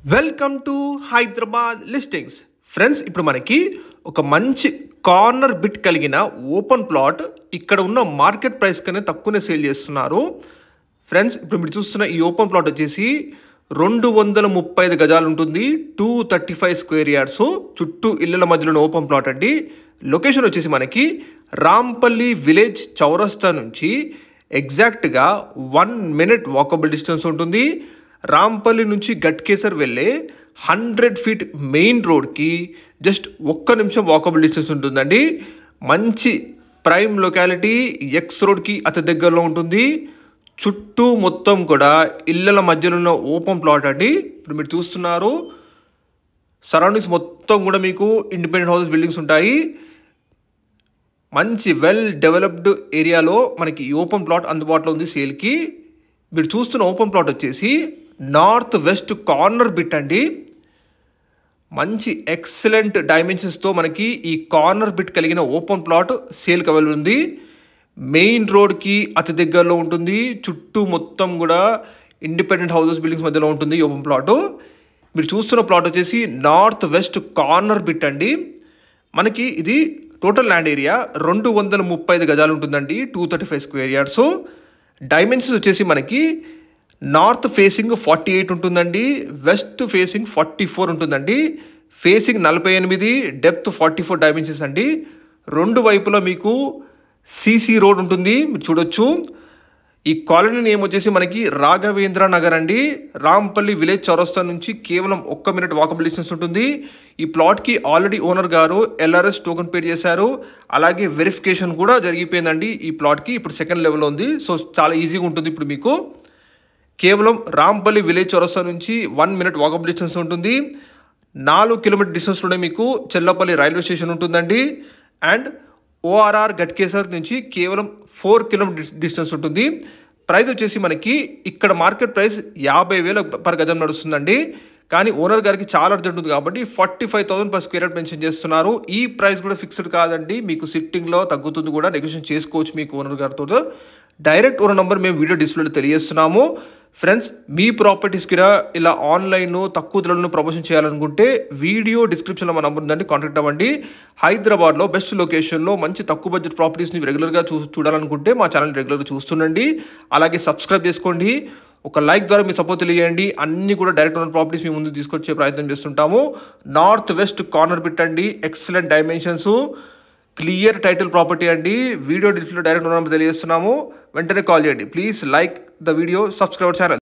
Welcome to Hyderabad listings friends. ఇప్పుడు మనకి ఒక మంచి కార్నర్ బిట్ కలిగిన ఓపెన్ ప్లాట్ ఇక్కడ ఉన్న మార్కెట్ ప్రైస్ కన్నా తక్కువనే సేల్ చేస్తున్నారు ఫ్రెండ్స్. ఇప్పుడు మీరు చూస్తున్న ఈ ఓపెన్ ప్లాట్ వచ్చేసి 235 గజాలు ఉంటుంది, 235 స్క్వేర్ యార్డ్స్, చుట్టూ ఇళ్ళల మధ్యలో ఓపెన్ ప్లాట్ అండి. లొకేషన్ వచ్చేసి మనకి రాంపల్లి విలేజ్ చౌరస్తా నుంచి ఎగ్జాక్ట్గా 1 మినిట్ వాకబుల్ డిస్టెన్స్ ఉంటుంది. రాంపల్లి నుంచి గట్కేసర్ వెళ్ళే 100 ఫీట్ మెయిన్ రోడ్కి జస్ట్ 1 నిమిషం వాకబుల్ డిస్టెన్స్ ఉంటుందండి. మంచి ప్రైమ్ లొకాలిటీ, ఎక్స్ రోడ్కి అతి దగ్గరలో ఉంటుంది. చుట్టూ మొత్తం కూడా ఇళ్ళల మధ్యలో ఉన్న ఓపెన్ ప్లాట్ అండి. ఇప్పుడు మీరు చూస్తున్నారు సరౌండింగ్స్ మొత్తం కూడా మీకు ఇండిపెండెంట్ హౌసెస్ బిల్డింగ్స్ ఉంటాయి. మంచి వెల్ డెవలప్డ్ ఏరియాలో మనకి ఈ ఓపెన్ ప్లాట్ అందుబాటులో ఉంది సేల్కి. మీరు చూస్తున్న ఓపెన్ ప్లాట్ వచ్చేసి నార్త్ వెస్ట్ కార్నర్ బిట్ అండి. మంచి ఎక్సలెంట్ డైమెన్షన్స్తో మనకి ఈ కార్నర్ బిట్ కలిగిన ఓపెన్ ప్లాట్ సేల్కి అవైలబుల్ ఉంది. మెయిన్ రోడ్కి అతి దగ్గరలో ఉంటుంది. చుట్టూ మొత్తం కూడా ఇండిపెండెంట్ హౌసెస్ బిల్డింగ్స్ మధ్యలో ఉంటుంది ఈ ఓపెన్ ప్లాట్. మీరు చూస్తున్న ప్లాట్ వచ్చేసి నార్త్ వెస్ట్ కార్నర్ బిట్ అండి. మనకి ఇది టోటల్ ల్యాండ్ ఏరియా 235 గజాలు ఉంటుందండి, 235 స్క్వేర్ యార్డ్స్. డైమెన్షన్స్ వచ్చేసి మనకి నార్త్ ఫేసింగ్ 48 ఉంటుందండి, వెస్ట్ ఫేసింగ్ 44 ఉంటుందండి, ఫేసింగ్ 48, డెప్త్ 44 డైమెన్షన్స్ అండి. రెండు వైపులా మీకు సీసీ రోడ్ ఉంటుంది, మీరు చూడొచ్చు. ఈ కాలనీ నేమ్ వచ్చేసి మనకి రాఘవేంద్ర నగర్ అండి. రాంపల్లి విలేజ్ చౌరస్తా నుంచి కేవలం 1 మినిట్ వాకబుల్ డిస్టెన్స్ ఉంటుంది. ఈ ప్లాట్కి ఆల్రెడీ ఓనర్ గారు ఎల్ఆర్ఎస్ టోకెన్ పే చేశారు, అలాగే వెరిఫికేషన్ కూడా జరిగిపోయిందండి ఈ ప్లాట్కి. ఇప్పుడు సెకండ్ లెవెల్లో ఉంది, సో చాలా ఈజీగా ఉంటుంది. ఇప్పుడు మీకు కేవలం రాంపల్లి విలేజ్ చౌరస్తా నుంచి 1 మినిట్ వాకబుల్ డిస్టెన్స్ ఉంటుంది. 4 కిలోమీటర్ డిస్టెన్స్లోనే మీకు చెల్లపల్లి రైల్వే స్టేషన్ ఉంటుందండి. అండ్ ఓఆర్ఆర్ గట్కేసర్ నుంచి కేవలం 4 కిలోమీటర్ డిస్టెన్స్ ఉంటుంది. ప్రైస్ వచ్చేసి మనకి ఇక్కడ మార్కెట్ ప్రైస్ 50,000 పర్ గజం నడుస్తుందండి. కానీ ఓనర్ గారికి చాలా అర్జెంట్ ఉంది కాబట్టి 45,000 పర్ స్క్వేర్ యార్డ్ మెన్షన్ చేస్తున్నారు. ఈ ప్రైస్ కూడా ఫిక్స్డ్ కాదండి, మీకు సిట్టింగ్లో తగ్గుతుంది కూడా, నెగోషియేషన్ చేసుకోవచ్చు మీకు ఓనర్ గారితో. డైరెక్ట్ ఓనర్ నెంబర్ మేము వీడియో డిస్ప్లేలో తెలియజేస్తున్నాము ఫ్రెండ్స్. మీ ప్రాపర్టీస్కి ఇలా ఆన్లైన్ తక్కువ ధరలను ప్రమోషన్ చేయాలనుకుంటే వీడియో డిస్క్రిప్షన్లో మా నెంబర్ ఉందండి, కాంటాక్ట్ అవ్వండి. హైదరాబాద్లో బెస్ట్ లొకేషన్లో మంచి తక్కువ బడ్జెట్ ప్రాపర్టీస్ని రెగ్యులర్గా చూడాలనుకుంటే మా ఛానల్ రెగ్యులర్గా చూస్తుండండి. అలాగే సబ్స్క్రైబ్ చేసుకోండి, ఒక లైక్ ద్వారా మీ సపోర్ట్ తెలియజేయండి. అన్నీ కూడా డైరెక్ట్ ఓనర్ ప్రాపర్టీస్ మీ ముందు తీసుకొచ్చే ప్రయత్నం చేస్తుంటాము. నార్త్ వెస్ట్ కార్నర్ బిట్ అండి, excellent dimensions, clear title property అండి. వీడియో డిస్ప్లేలో డైరెక్ట్ ఓనర్ తెలియజేస్తున్నాము, వెంటనే కాల్ చేయండి. Please like the video, subscribe channel.